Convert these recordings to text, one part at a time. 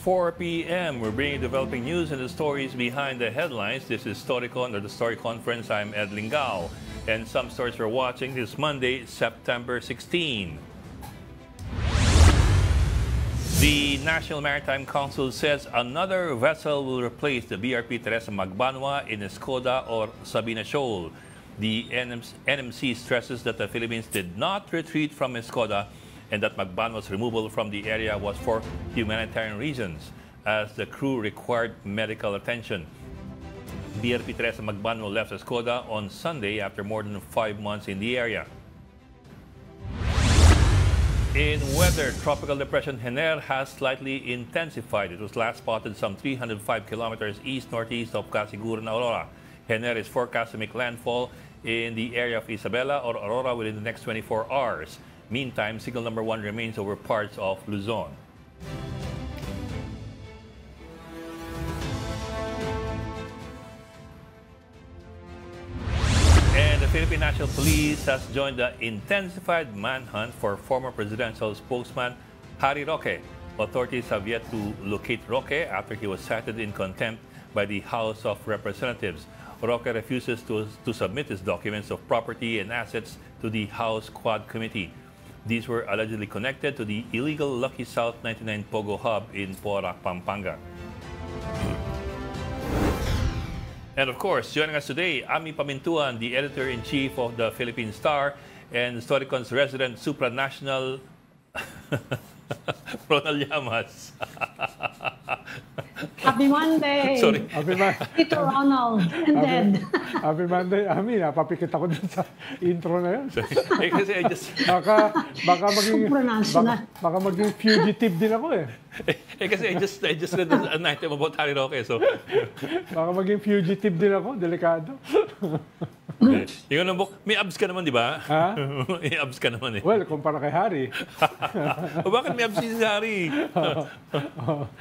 4 p.m. We're bringing developing news and the stories behind the headlines. This is Storycon, or the Story Conference. I'm Ed Lingao. And some stories we're watching this Monday, September 16. The National Maritime Council says another vessel will replace the BRP Teresa Magbanua in Escoda or Sabina Shoal. The NMC stresses that the Philippines did not retreat from Escoda and that Magbanua's removal from the area was for humanitarian reasons, as the crew required medical attention. BRP Teresa Magbanua left Escoda on Sunday after more than 5 months in the area. In weather, Tropical Depression Hener has slightly intensified. It was last spotted some 305 kilometers east-northeast of Casiguran, Aurora. Hener is forecast to make landfall in the area of Isabela or Aurora within the next 24 hours. Meantime, signal number 1 remains over parts of Luzon. And the Philippine National Police has joined the intensified manhunt for former presidential spokesman Harry Roque. Authorities have yet to locate Roque after he was cited in contempt by the House of Representatives. Roque refuses to submit his documents of property and assets to the House Quad Committee. These were allegedly connected to the illegal Lucky South 99 Pogo Hub in Porac, Pampanga. And of course, joining us today, Ami Pamintuan, the editor-in-chief of the Philippine Star, and Storycon's resident supranational Ronald Llamas. Happy Monday! Sorry. Happy Monday. Ito Ronald and Ed. Happy Monday. Ami, napapikit ako dun sa intro na yun. Kasi I just... baka maging fugitive din ako eh. Kasi I just read an item about Harry Roque, so... Baka maging fugitive din ako, delikado. Yung book, may abs ka naman, di ba? Ha? May abs ka naman eh. Well, kumpara kay Harry. O bakit may abs si Harry?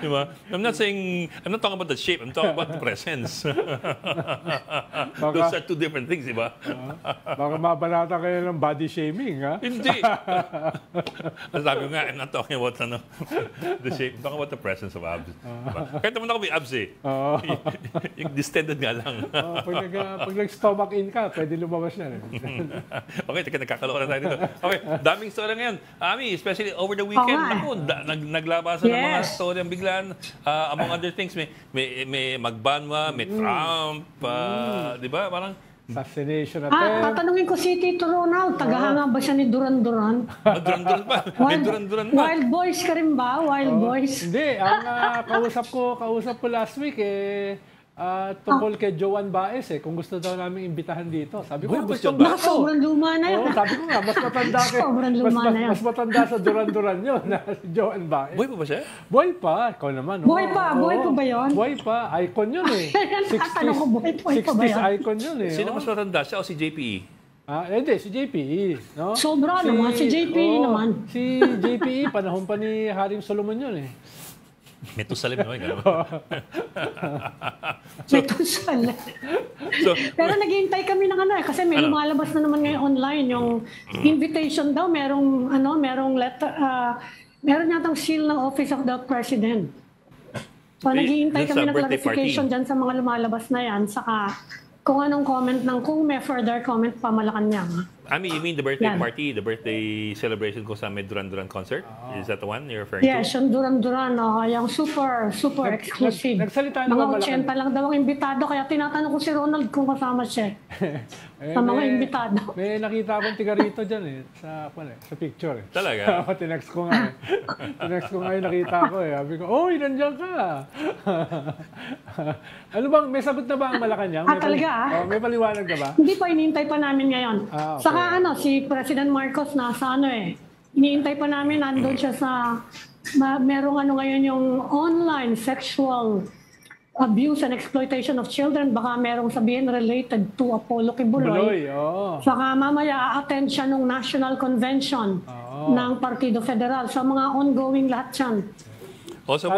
Diba? I'm not talking about the shape, I'm talking about the presence. Those are two different things, di ba? Baka mabalata kayo ng body shaming, ha? Hindi. Sabi ko nga, I'm not talking about the shape, I'm talking about the presence of abs. Kahit naman ako may abs eh. Yung distended nga lang. Pag nag-stomach in ka, pwede lumabas yan eh. Okay, teka, nagkakaloka na tayo dito. Okay, daming story ngayon. Ami, especially over the weekend, naglabasan ng mga story ang biglaan. Among other things, may Magbanua, may Trump, di ba? Parang assassination attempt. Tatanungin ko si Tito Ronald, tagahanga ba siya ni Duran Duran? Duran-Duran pa. May Duran-Duran pa. Wild Boys ka rin ba? Wild Boys? Hindi, ang kausap ko last week tungkol kay Joan Baez kung gusto daw namin imbitahan dito. Sabi ko, gusto ba? Sobrang luma na yun. Sabi ko nga, mas matanda mas matanda sa Duran-Duran yun, si Joan Baez. Buhay pa ba siya? Buhay pa, ikaw naman. Buhay pa ba yun? Buhay pa, icon yun eh. 60s icon yun eh. Sino mas matanda, siya o si JPE? Hindi, si JPE. No? Sobra naman, si JPE naman. Si JPE, panahon pa ni Haring Solomon yun eh. Metusalem naman, gano'n. Metusalem. Pero naghihintay kami ng kasi may lumalabas na naman ngayon online yung invitation daw, merong letter, meron yatang seal ng Office of the President. So naghihintay kami ng clarification dyan sa mga lumalabas na yan, saka kung anong comment kung may further comment pa Malacanang. Ami, you mean the birthday party, the birthday celebration ko sa may Duran-Duran concert? Is that the one you're referring to? Yes, yung Duran-Duran, yung super exclusive. Nagsalita mga 80 lang daw ang imbitado, kaya tinatanong ko si Ronald kung kasama siya. Sa mga imbitado. May nakita akong tiga rito dyan sa picture eh. Talaga? Tinext ko nga Tinext ko nga yung nakita ko eh. Sabi ko, oy, nandiyan ka! Ano bang, may sagot na ba ang Malacanang? Talaga may paliwanag na ba? Hindi pa, inintay pa namin ngayon. Okay. Saka si President Marcos nasa iniintay pa namin, nandun siya sa, merong ngayon yung online sexual abuse and exploitation of children, baka merong sabihin related to Apollo Kibuloy. Saka mamaya a-attend siya ng National Convention ng Partido Federal. Sa mga ongoing lahat yan. Also,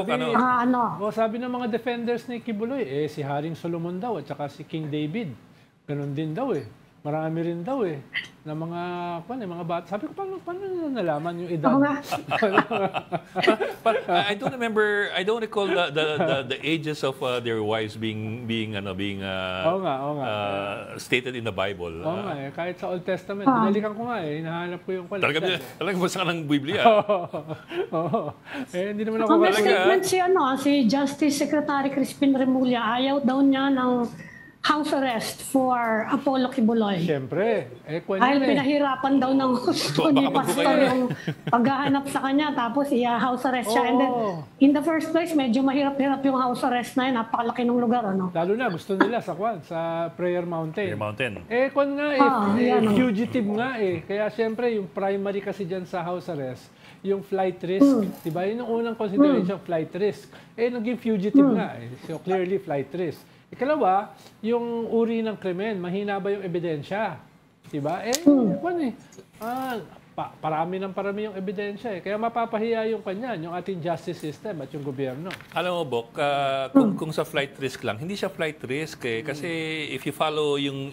sabi ng mga defenders ni Kibuloy, si Haring Solomon daw at saka si King David. Ganun din daw Marami rin daw ng mga bata. Sabi ko, paano nalaman yung edad? Ako nga. But I don't remember. I don't recall the ages of their wives being Oo nga. stated in the Bible. Oo nga eh. Kahit sa Old Testament, binalikan ko nga eh. Hinahanap ko yung Talagang basa ka ng Biblia. Oo. Hindi naman ako Ang may Talaga? statement si Justice Secretary Crispin Remulla, ayaw daw niya ng house arrest for Apollo Kibuloy. Siyempre. Dahil pinahirapan daw ng gusto ni Baka Pastor magbuka yung paghahanap sa kanya, tapos house arrest siya. And then, in the first place, medyo mahirap-hirap yung house arrest na yun. Napakalaki ng lugar, ano? Lalo na, gusto nila sa Prayer Mountain. Prayer Mountain. Fugitive nga eh. Kaya siyempre, yung primary kasi dyan sa house arrest, yung flight risk, diba? Yun yung unang consideration, flight risk. Naging fugitive nga eh. So, clearly, flight risk. Ikalawa, yung uri ng krimen, mahina ba yung ebidensya? Diba? Parami yung ebidensya eh. Kaya mapapahiya yung yung ating justice system at yung gobyerno. Alam mo, Bok, kung sa flight risk lang, hindi siya flight risk eh. Kasi if you follow yung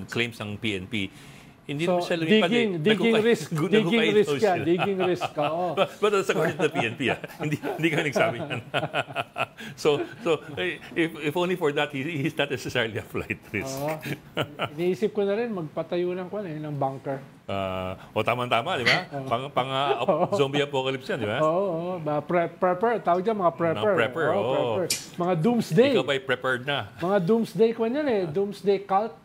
claims ng PNP, hindi So, mo siya lumipad digging risk yan. Digging risk, oo. But that's according to the PNP, hindi kami nagsabi yan. so if only for that, he's not necessarily a flight risk. Oo. Iniisip ko na rin, magpatayo ng bunker. Tama-tama, di ba? Zombie apocalypse yan, di ba? Oo. Prepper. Tawag dyan, mga prepper. Mga prepper, prepper. Mga doomsday. Ikaw ba'y prepared na? Mga doomsday doomsday cult.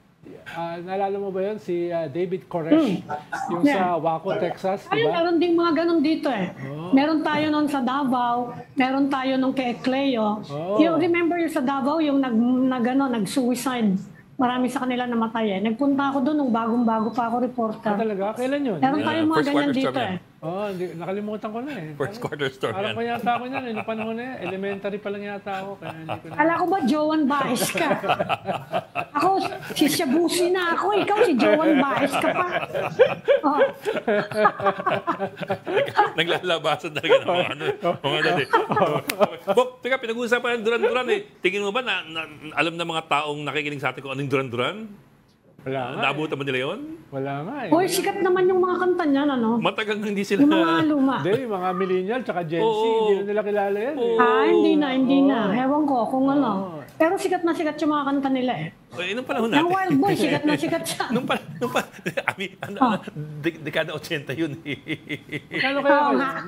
Naalala mo ba yun? Si David Koresh, yung sa Waco, Texas, Ayun, diba? meron ding mga ganun dito eh. Meron tayo nun sa Davao, meron tayo nung kay Cleo. You remember yung sa Davao, yung nag-suicide. Marami sa kanila namatay eh. Nagpunta ako doon nung bagong-bago pa ako reporter. Talaga? Kailan yun? Meron tayong mga First ganyan quarter dito storm eh. Nakalimutan ko na eh. First quarter storm Alam yan. ko yata ako niyan. Noong panahon na yan. Elementary pa lang yata ako. Kaya hindi ko na. Kala ko ba Joan Baez ka? Ako, si Shabusi na ako. Ikaw si Joan Baez ka pa. Oh. Naglalabasan talaga ng mga dati. Bok, teka, pinag-uusapan ng Duran-Duran eh. Tingin mo ba na alam ng mga taong nakikinig sa atin kung anong Duran-Duran? Wala nga. Naabutan mo nila yun? Wala nga eh. Hoy, sikat naman yung mga kanta niyan, ano? Matagal na hindi sila. Yung mga luma. Hindi, mga millennial tsaka Gen Z, hindi na nila kilala yan eh. Hindi na. Ewan ko kung ano. Pero sikat na sikat yung mga kanta nila eh. Nung panahon Yung natin. Wild Boy, sikat na sikat siya. Dekada 80 yun eh.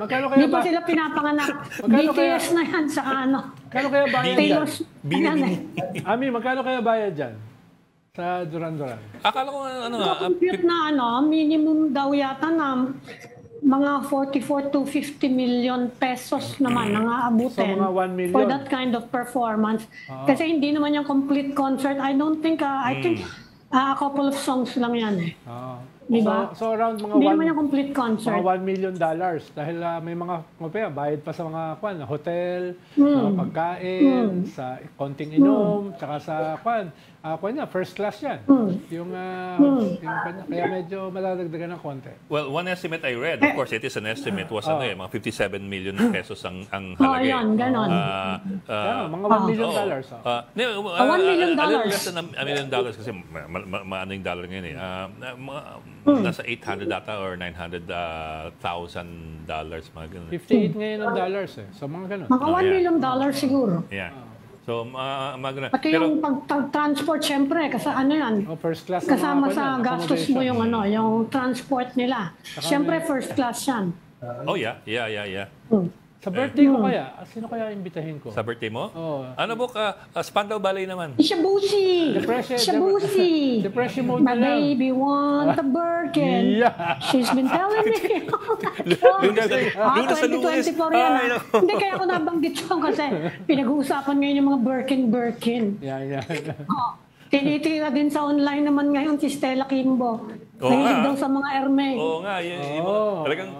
Magkano Hindi kaya pa sila pinapanganak. BTS na yan sa ano. Magkano kaya bayad Taylor dyan? Swift. Ayan eh. Ami, magkano kaya bayad dyan? Sa Duran-Duran. Akala ko Compute na minimum daw yata na mga 44 to 50 million pesos naman ang aabutin So, mga 1 million. for that kind of performance. Kasi hindi naman yung complete concert. I think a couple of songs lang yan eh. Diba? So around mga Hindi naman yung complete concert. $1 million. Dahil may mga bayad pa sa mga hotel, mga pagkain, sa konting inom, tsaka sa first class yan. Yung kaya medyo malalagdagan ng konti. Well, one estimate I read, of course, it is an estimate, was mga 57 million pesos ang halaga. Yan, ganon. Mga $1 million. $1 million. A little less than $1 million kasi maano yung dollar ngayon eh. Nasa 800 data or $900,000, mga ganun. 58 ngayon ang dollars eh. So mga ganun. Mga $1 million siguro. Yeah. So, Pati yung pag-transport, syempre, kasi ano yan, First class. kasama sa gastos mo yung yung transport nila. Syempre, first class yan. Oh, yeah. Sa birthday ko kaya, sino kaya imbitahin ko? Sa birthday mo? Oo. Ano Bok? Spandau Ballet naman. Shabusi! Shabusi! Depression mode My na lang. baby want a Birkin. Yeah. She's been telling me. Lunes sa Lunes. 2024 yan. Hindi kaya ako nabanggit yun kasi pinag-uusapan ngayon yung mga Birkin. Yeah. Tinitira din sa online naman ngayon si Stella Kimbo. Mahilig daw sa mga Hermes. Oo nga. Talagang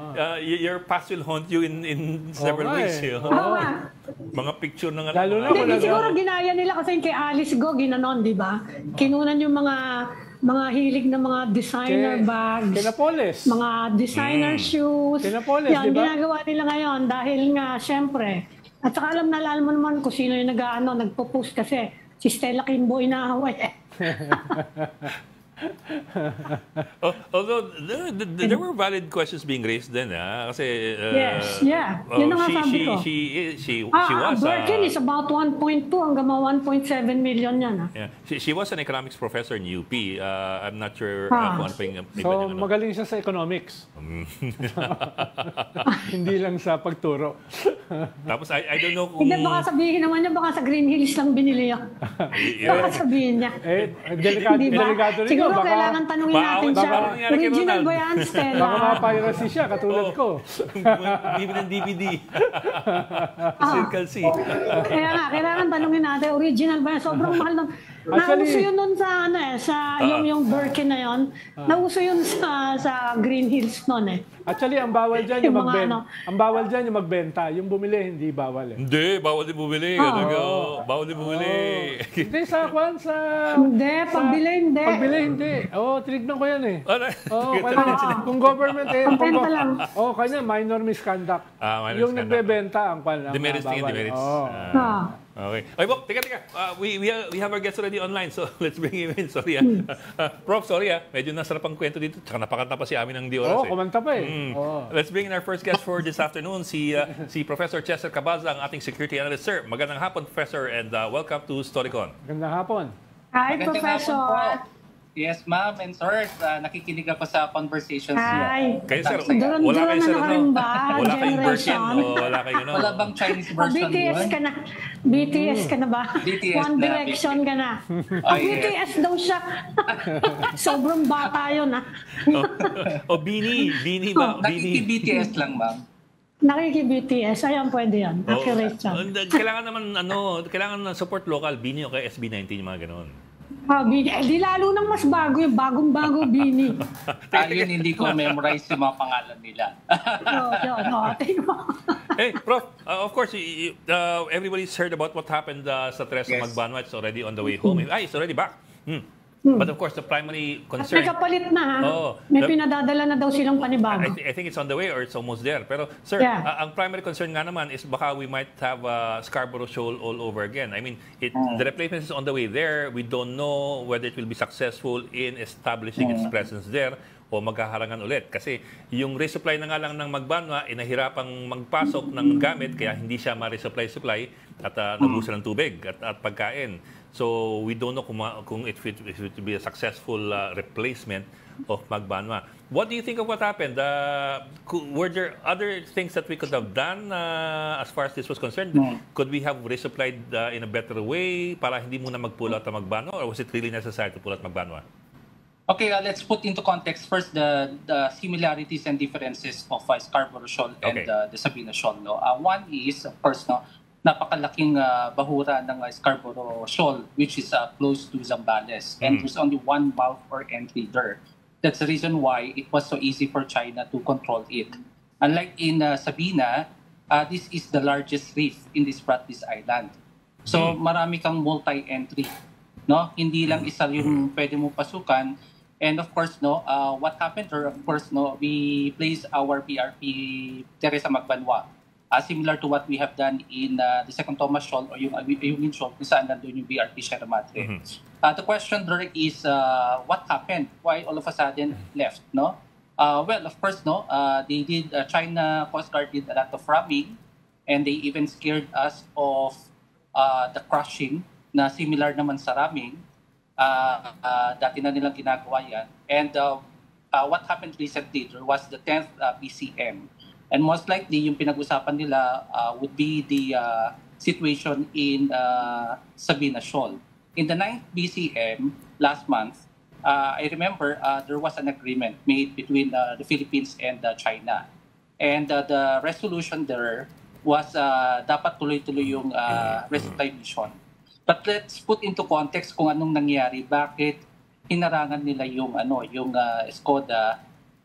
your past will haunt you in several ways. Mga picture ng Lalo na Hindi, siguro ginaya nila kasi kay Alice Go, ginanon, di ba? Kinunan yung mga hilig na mga designer bags. Kinapoles. Mga designer shoes. Kinapoles, Yan, di ba? ginagawa nila ngayon dahil nga, syempre. At saka alam mo naman kung sino yung nagpo-post kasi si Stella Kimbo inaaway eh. Although there were valid questions being raised then, kasi Yes, yeah. Yun ang sabi ko. she was Birkin is about 1.2 hanggang 1.7 million yan. yeah, she was an economics professor in UP. I'm not sure kung ano pa yung iba So, niyang ano. magaling siya sa economics. Hindi lang sa pagturo. Tapos I don't know kung Hindi, baka sabihin naman niya, baka sa Green Hills lang binili yan. Baka sabihin niya. Delikado rin Siguro yun. kailangan tanungin natin Baka siya. nangyari kay Original Ronald. ba yan, Stella? Baka mapiracy siya, katulad ko. Bibili ng DVD. Circle C. Kaya nga, kailangan tanungin natin, original ba yan? Sobrang mahal ng... Actually- Nauso yun nun sa, yung Birkin na yun. Nauso yun sa Green Hills nun eh. Actually, ang bawal dyan yung Yung mga magbenta. ano. Ang bawal dyan yung magbenta. Yung bumili, hindi bawal eh. Hindi, bawal din bumili. Bawal din bumili. Hindi, sa kwan, sa... Hindi, pagbili hindi. Pagbili, hindi. tinignan ko yan eh. Ano? Kung government eh. Pagbenta lang. Kanya, minor misconduct. Minor Yung misconduct. nagbebenta, ang kwan. Demerits bawal. tingin, demerits. Okay. Ay, Bok, teka. We have our guest already online, so let's bring him in. Sorry, Prof, sorry, medyo nasarap ang kwento dito. Tsaka napakanta pa si Amin ng di oras. Kumanta pa eh. Let's bring in our first guest for this afternoon, si Professor Chester Cabaza, ang ating security analyst. Sir, magandang hapon, Professor, and welcome to StoryCon. Magandang hapon. Hi, Magandang Professor. hapon po. Yes, ma'am and sir. Nakikinig ako sa conversations Hi. Kayo, sir, Duran-duran wala kayo, sir, na rin ba? Wala kayong version Generation? o wala kayo, Wala bang Chinese version BTS yun? ka na. BTS ka na ba? BTS One na, Direction ka na. Oh, yes. BTS daw siya. Sobrang bata yun, ha? O Bini ba? Bini. Nakiki-BTS lang, ma'am. Nakiki-BTS. Ayan, pwede yan. Accurate yan. Kailangan naman, kailangan ng support local, Bini o kay SB19, yung mga ganon. Di lalo nang mas bago yung bagong-bago Bini. Yun, hindi ko memorize yung mga pangalan nila. Tingnan mo. Hey, Prof, of course, everybody's heard about what happened sa Teresa Yes. Magbanwa. It's already on the way home. It's already back. But of course, the primary At concern... may kapalit na, ha? Oo. May pinadadala na daw silang panibago. I think it's on the way or it's almost there. Pero, sir, Yeah. ang primary concern nga naman is baka we might have Scarborough Shoal all over again. I mean, the replacement is on the way there. We don't know whether it will be successful in establishing its presence there o magkaharangan ulit. Kasi yung resupply na nga lang ng Magbanwa, nahirapang magpasok ng gamit kaya hindi siya ma-resupply at nabusan ng tubig at pagkain. So we don't know kung it will be a successful replacement of Magbanwa. What do you think of what happened? Were there other things that we could have done as far as this was concerned? Could we have resupplied in a better way para hindi muna mag-pull out ang Magbanwa? Or was it really necessary to pull out Magbanwa? Okay, let's put into context first the similarities and differences of Scarborough Shoal and the Sabina Shoal. No? One is, of course, napakalaking bahura ng Scarborough Shoal, which is close to Zambales. And there's only one mouth or entry there. That's the reason why it was so easy for China to control it. Unlike in Sabina, this is the largest reef in this Spratlys Island. So marami kang multi-entry. No? Hindi lang isa yung pwede mo pasukan. And of course, what happened there, of course, we placed our PRP Teresa Magbanwa. Similar to what we have done in the Second Thomas Shoal or yung Ayungin Shoal kung saan nandun yung BRP Sierra Madre. The question there is, what happened? Why all of a sudden left? No? Well, of course, they did, China Coast Guard did a lot of ramming and they even scared us of the crushing na similar naman sa ramming. Dati na nilang ginagawa yan. And what happened recently, there was the 10th BCM. And most likely, yung pinag-usapan nila would be the situation in Sabina Shoal. In the 9th BCM, last month, I remember there was an agreement made between the Philippines and China. And the resolution there was dapat tuloy-tuloy yung resupply mission. But let's put into context kung anong nangyari, bakit hinarangan nila yung Skoda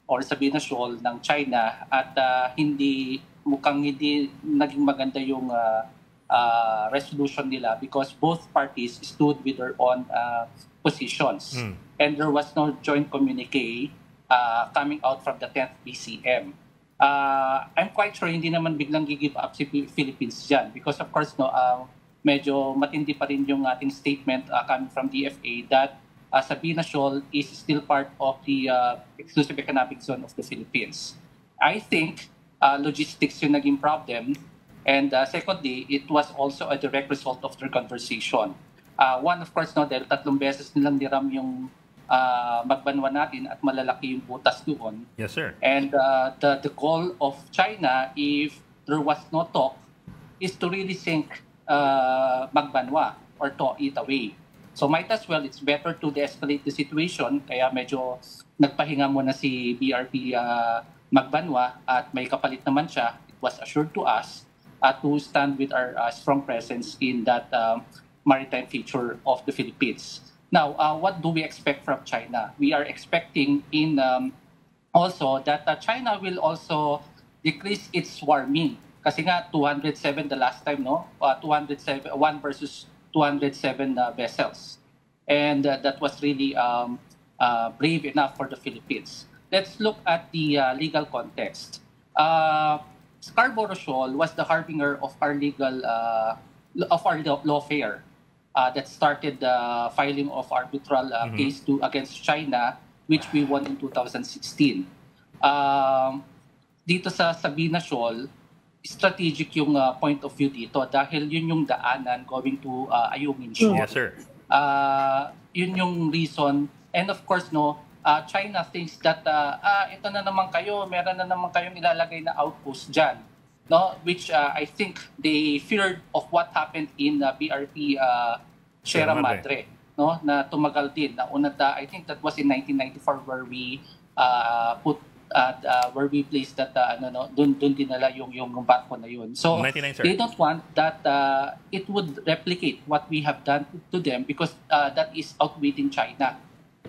or Sabina Shoal ng China at mukhang hindi naging maganda yung resolution nila because both parties stood with their own positions. And there was no joint communique coming out from the 10th BCM. I'm quite sure hindi naman biglang give up si Philippines dyan because of course medyo matindi pa rin yung ating statement coming from DFA that Sabina Shoal is still part of the exclusive economic zone of the Philippines. I think logistics yung naging problem. And secondly, it was also a direct result of their conversation. One, of course, no, dahil 3 beses nilang niram yung Magbanwa natin at malalaki yung butas doon. Yes, sir. And the goal of China, if there was no talk, is to really sink Magbanwa or to it away. So might as well, it's better to de-escalate the situation. Kaya medyo nagpahinga muna si BRP Magbanwa at may kapalit naman siya. It was assured to us to stand with our strong presence in that maritime feature of the Philippines. Now, what do we expect from China? We are expecting in also that China will also decrease its warming. Kasi nga 207 the last time, no? 207 1 versus 207 vessels. And that was really brave enough for the Philippines. Let's look at the legal context. Scarborough Shoal was the harbinger of our legal lawfare that started the filing of arbitral case against China, which we won in 2016. Dito sa Sabina Shoal, strategic yung point of view dito dahil yun yung daanan going to Ayungin Shoal. Yes, sir. Yun yung reason. And of course, no, China thinks that ito na naman kayo, meron na naman kayong ilalagay na outpost dyan. No? Which I think they feared of what happened in BRP Sierra Madre. No? Na tumagal din. I think that was in 1994 where we where we placed that dun dinala yung barko na yun. So 99, they don't want that it would replicate what we have done to them because that is outwitting China.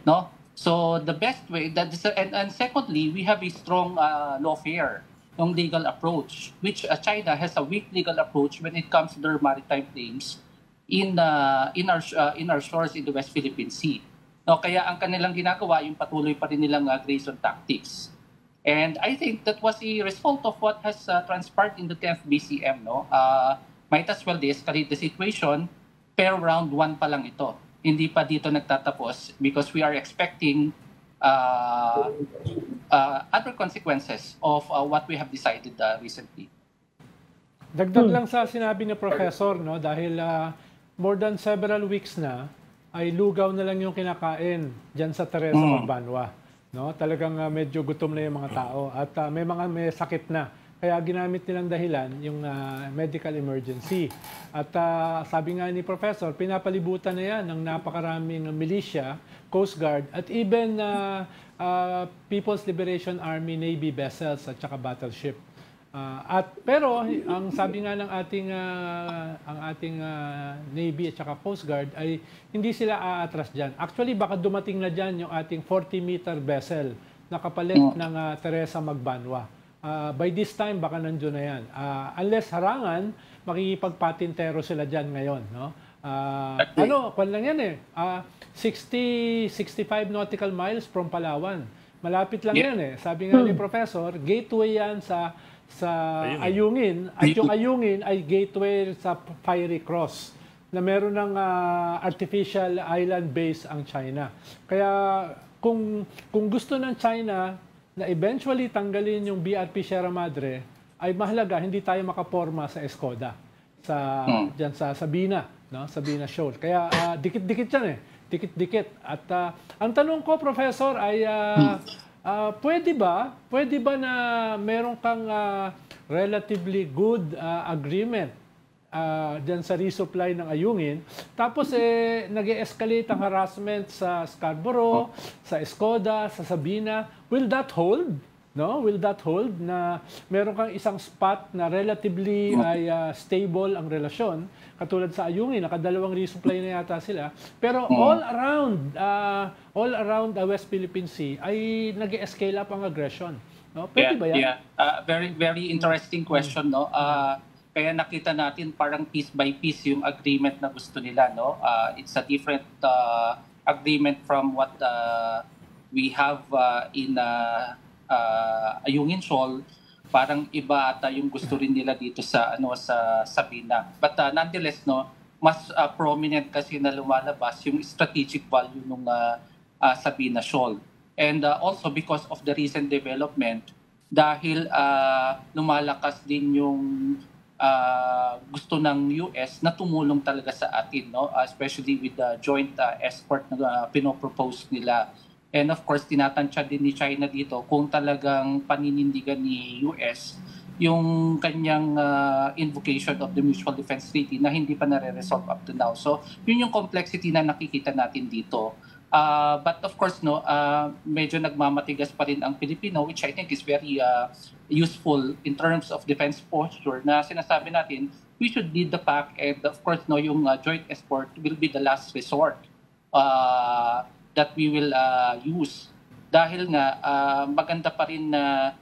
No? So the best way and secondly, we have a strong lawfare, yung legal approach, which China has a weak legal approach when it comes to their maritime claims in our shores in the West Philippine Sea. No, kaya ang kanilang ginagawa yung patuloy pa rin nilang gray zone tactics. And I think that was a result of what has transpired in the 10th BCM. No, might as well de-escalate the situation, pero round 1 pa lang ito. Hindi pa dito nagtatapos because we are expecting other consequences of what we have decided recently. Dagdag lang sa sinabi ni Professor, no, dahil more than several weeks na ay lugaw na lang yung kinakain diyan sa Teresa Magbanwa. No, talagang medyo gutom na yung mga tao at may sakit na. Kaya ginamit nilang dahilan yung medical emergency. At sabi nga ni Professor, pinapalibutan na yan ng napakaraming militia, Coast Guard, at even People's Liberation Army Navy vessels at saka battleship. Pero ang sabi nga ng ating Navy at saka Coast Guard ay hindi sila aatras diyan. Actually baka dumating na diyan yung ating 40-meter vessel na kapalit ng Teresa Magbanwa. By this time baka nandiyo na yan. Unless harangan, makikipagpatintero sila diyan ngayon, no? Kwan lang yan 65 nautical miles from Palawan. Malapit lang yan Sabi nga ni Professor, gateway yan sa Ayungin. At yung Ayungin ay gateway sa Fiery Cross na meron ng artificial island base ang China. Kaya kung gusto ng China na eventually tanggalin yung BRP Sierra Madre, ay mahalaga hindi tayo makaporma sa Escoda diyan sa Sabina, no? Sabina Shoal. Kaya dikit-dikit yan Dikit-dikit. At ang tanong ko, Professor, ay pwede ba na meron kang relatively good agreement diyan sa resupply ng Ayungin, tapos nag-escalate ang harassment sa Scarborough, sa Escoda, sa Sabina. Will that hold? No? Will that hold na meron kang isang spot na relatively ay stable ang relasyon, katulad sa Ayungin, nakadalawang resupply na yata sila, pero all around the West Philippine Sea ay nag-escale up ang aggression. No? Pwede ba yan? Very, very interesting question, no? Kaya nakita natin parang piece by piece yung agreement na gusto nila, no? It's a different agreement from what we have in Ayungin Shoal. Parang iba ata yung gusto rin nila dito sa sa Sabina. But nonetheless, no, mas prominent kasi na lumalabas yung strategic value ng Sabina Shoal. And also because of the recent development, dahil lumalakas din yung gusto ng US na tumulong talaga sa atin, no? Especially with the joint export na pinopropose nila. And of course, tinatansya din ni China dito kung talagang paninindigan ni US yung kanyang invocation of the Mutual Defense Treaty na hindi pa nare-resolve up to now. So, yun yung complexity na nakikita natin dito. But of course, no, medyo nagmamatigas pa rin ang Pilipino, which I think is very useful in terms of defense posture na sinasabi natin, we should lead the pack, and of course, no, yung joint export will be the last resort that we will use. Dahil nga, maganda pa rin na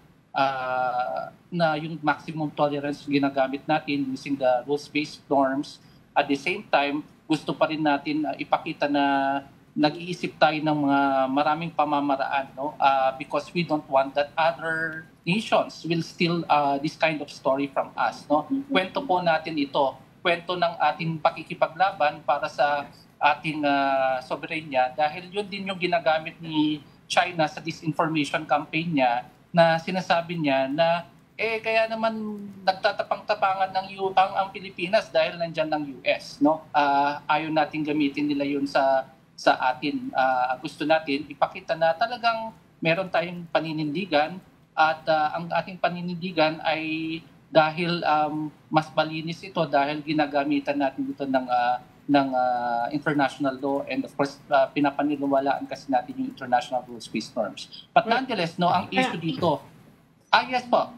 yung maximum tolerance ginagamit natin using the rules-based norms. At the same time, gusto pa rin natin ipakita na nag-iisip tayo ng mga maraming pamamaraan, no? Because we don't want that other nations will steal this kind of story from us, no? Kwento po natin ito, kwento ng ating pakikipaglaban para sa ating soberenya, dahil yun din yung ginagamit ni China sa disinformation campaign niya, na sinasabi niya na kaya naman nagtatapang-tapangan ang Pilipinas dahil nandiyan ng US, no? Ayaw natin gamitin nila yun sa atin. Gusto natin ipakita na talagang meron tayong paninindigan, at ang ating paninindigan ay dahil mas malinis ito dahil ginagamitan natin ito ng international law, and of course pinapaniwalaan kasi natin yung international rules-based norms. But nonetheless, no, ang issue dito, yes po.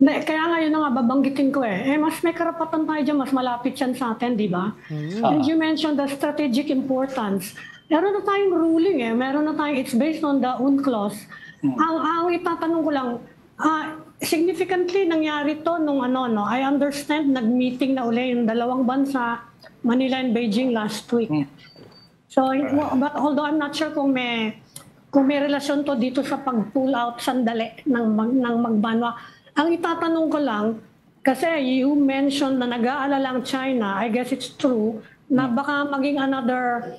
Kaya nga yun nga babanggitin ko mas may karapatan tayo dyan, mas malapit yan sa atin, di ba? And you mentioned the strategic importance. Meron na tayong ruling meron na tayong, it's based on the UNCLOS. Ang itatanong ko lang, significantly nangyari to nung I understand nag-meeting na uli yung dalawang bansa, Manila and Beijing last week. So, but although I'm not sure kung may relasyon to dito sa pag-pull out sandali ng Magbanwa. Ang itatanong ko lang, kasi you mentioned na nag-aalala ang China, I guess it's true, na baka maging another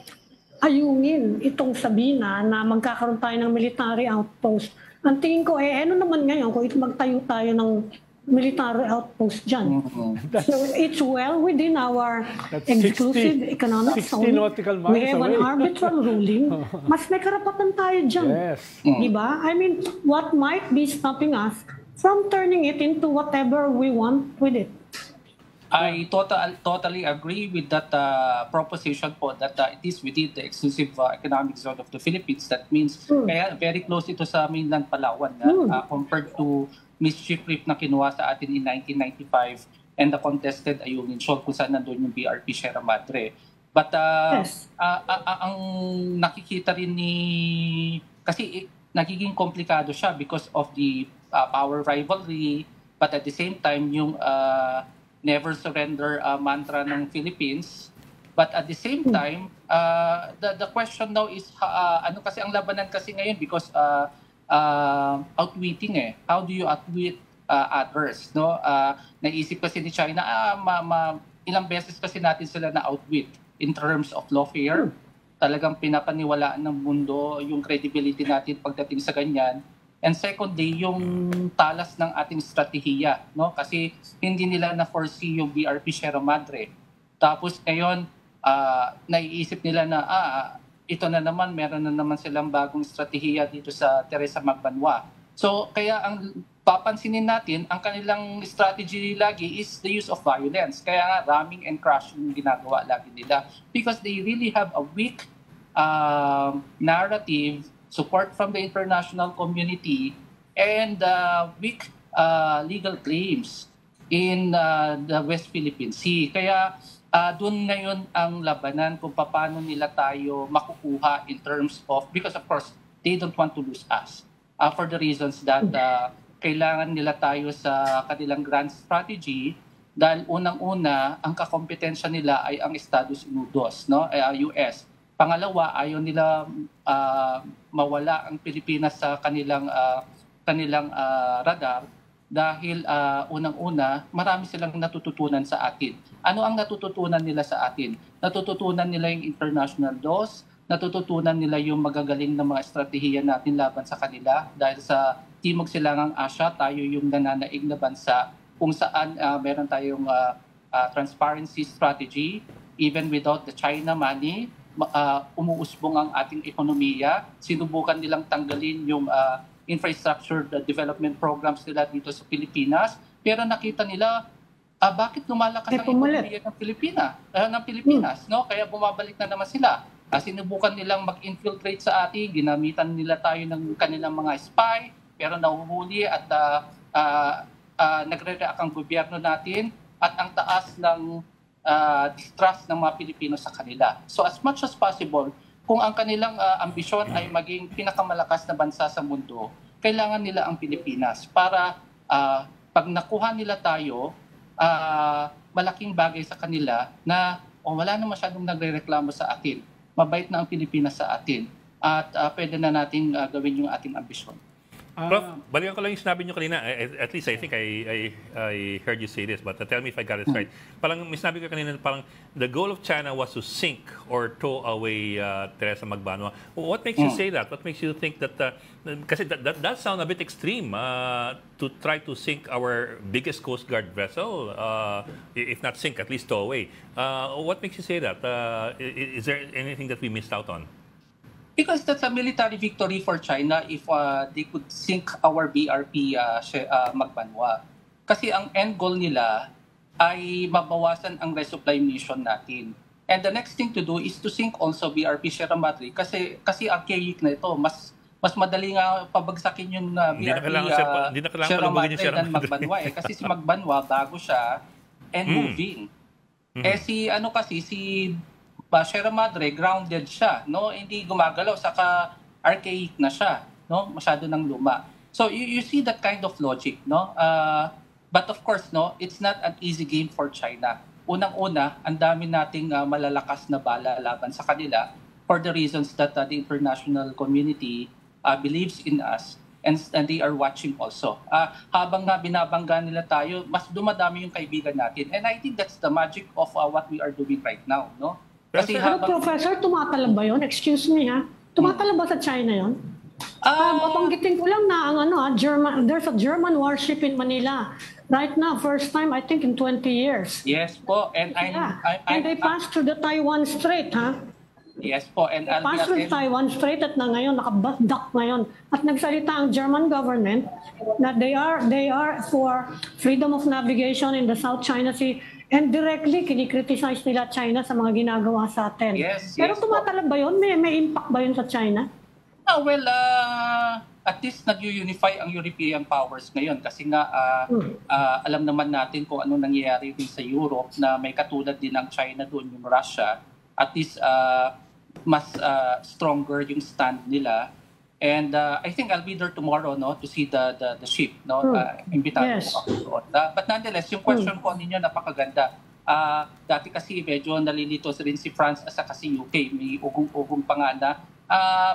ayungin itong Sabina na magkakaroon tayo ng military outpost. Ang tingin ko, ano naman ngayon kung magtayo tayo ng military outpost dyan. So it's well within our exclusive economic zone. We have an arbitral ruling. Mas may karapatan tayo dyan. Yes. Diba? I mean, what might be stopping us from turning it into whatever we want with it? I totally agree with that proposition po that it is within the exclusive economic zone of the Philippines. That means kaya very close ito sa mainland Palawan compared to mischief reef na kinuha sa atin in 1995 and the contested Ayungin Shoal kung saan nandun yung BRP Sierra Madre. But ang nakikita rin kasi nagiging komplikado siya because of the power rivalry, but at the same time yung never surrender mantra ng Philippines. But at the same time, the question now is, ano kasi ang labanan kasi ngayon because outwitting How do you outwit others? No? Naisip kasi ni China, ilang beses kasi natin sila na outwit in terms of lawfare. Talagang pinapaniwalaan ng mundo yung credibility natin pagdating sa ganyan. And secondly, yung talas ng ating strategiya, no? Kasi hindi nila na-foresee yung BRP Sierra Madre. Tapos ngayon, naiisip nila na ito na naman, meron na naman silang bagong strategiya dito sa Teresa Magbanwa. So kaya ang papansinin natin, ang kanilang strategy lagi is the use of violence. Kaya nga ramming and crushing yung ginagawa lagi nila. Because they really have a weak narrative, support from the international community, and weak legal claims in the West Philippine Sea. Kaya doon ngayon ang labanan kung paano nila tayo makukuha in terms of, because of course, they don't want to lose us for the reasons that kailangan nila tayo sa kanilang grand strategy dahil unang-una, ang kakompetensya nila ay ang Estados Unidos, no? US. Pangalawa, ayaw nila mawala ang Pilipinas sa kanilang radar dahil unang-una, marami silang natututunan sa atin. Ano ang natututunan nila sa atin? Natututunan nila yung international laws, natututunan nila yung magagaling na mga estratehiya natin laban sa kanila dahil sa Timog Silangang Asya, tayo yung nananaig na bansa kung saan meron tayong transparency strategy. Even without the China money, umuusbong ang ating ekonomiya. Sinubukan nilang tanggalin yung infrastructure development programs nila dito sa Pilipinas. Pero nakita nila, bakit lumalakas ang ekonomiya ng Pilipinas? No? Kaya bumabalik na naman sila. Sinubukan nilang mag-infiltrate sa atin, ginamitan nila tayo ng kanilang mga spy, pero nahuhuli at nagre-react ang gobyerno natin at ang taas ng distrust ng mga Pilipino sa kanila. So as much as possible, kung ang kanilang ambisyon ay maging pinakamalakas na bansa sa mundo, kailangan nila ang Pilipinas para pag nakuha nila tayo, malaking bagay sa kanila na wala na masyadong nagre-reklamo sa atin. Mabait na ang Pilipinas sa atin at pwede na natin gawin yung ating ambisyon. Prof, balikan ko lang yung sinabi nyo kanina. At least I think I heard you say this, but tell me if I got it right. Parang may sinabi ko kanina, parang the goal of China was to sink or tow away Teresa Magbanwa. What makes you say that? What makes you think that, kasi that sound a bit extreme, to try to sink our biggest Coast Guard vessel, if not sink, at least tow away. What makes you say that? Is there anything that we missed out on? Because that's a military victory for China if they could sink our BRP Magbanwa. Kasi ang end goal nila ay mabawasan ang resupply mission natin. And the next thing to do is to sink also BRP Sierra Madre kasi archaic na ito. Mas madali nga pabagsakin yung BRP Sierra Madre than Magbanwa kasi si Magbanwa bago siya and moving. Si Sierra Madre, grounded siya, no? Hindi gumagalaw, saka archaic na siya, no? Masyado ng luma. So you see that kind of logic, no? But of course, no, it's not an easy game for China. Unang-una, ang dami nating malalakas na bala laban sa kanila for the reasons that the international community believes in us and they are watching also. Habang nga binabangga nila tayo, mas dumadami yung kaibigan natin. And I think that's the magic of what we are doing right now, no? Kasi Professor, tumatalab ba yun? Excuse me, ha? Tumatalab ba sa China yun? Babanggitin ko lang na there's a German warship in Manila. Right now, first time, I think, in 20 years. Yes po. And they passed through the Taiwan Strait, ha? Yes po. And passed through the Taiwan Strait at na ngayon, nakabasdak ngayon. At nagsalita ang German government na they are for freedom of navigation in the South China Sea. And directly, kinikriticize nila China sa mga ginagawa sa atin. Yes, pero tumatalab ba yun? May impact ba yun sa China? At least nag-unify ang European powers ngayon kasi nga alam naman natin kung ano nangyayari din sa Europe na may katulad din ng China doon, yung Russia. At least mas stronger yung stand nila. And I think I'll be there tomorrow, no, to see the ship, no. Imbitahan ko ako doon. But nonetheless, yung question ko ninyo napakaganda. Dati kasi medyo nalilito rin si France at saka si UK. May ugong-ugong pa nga na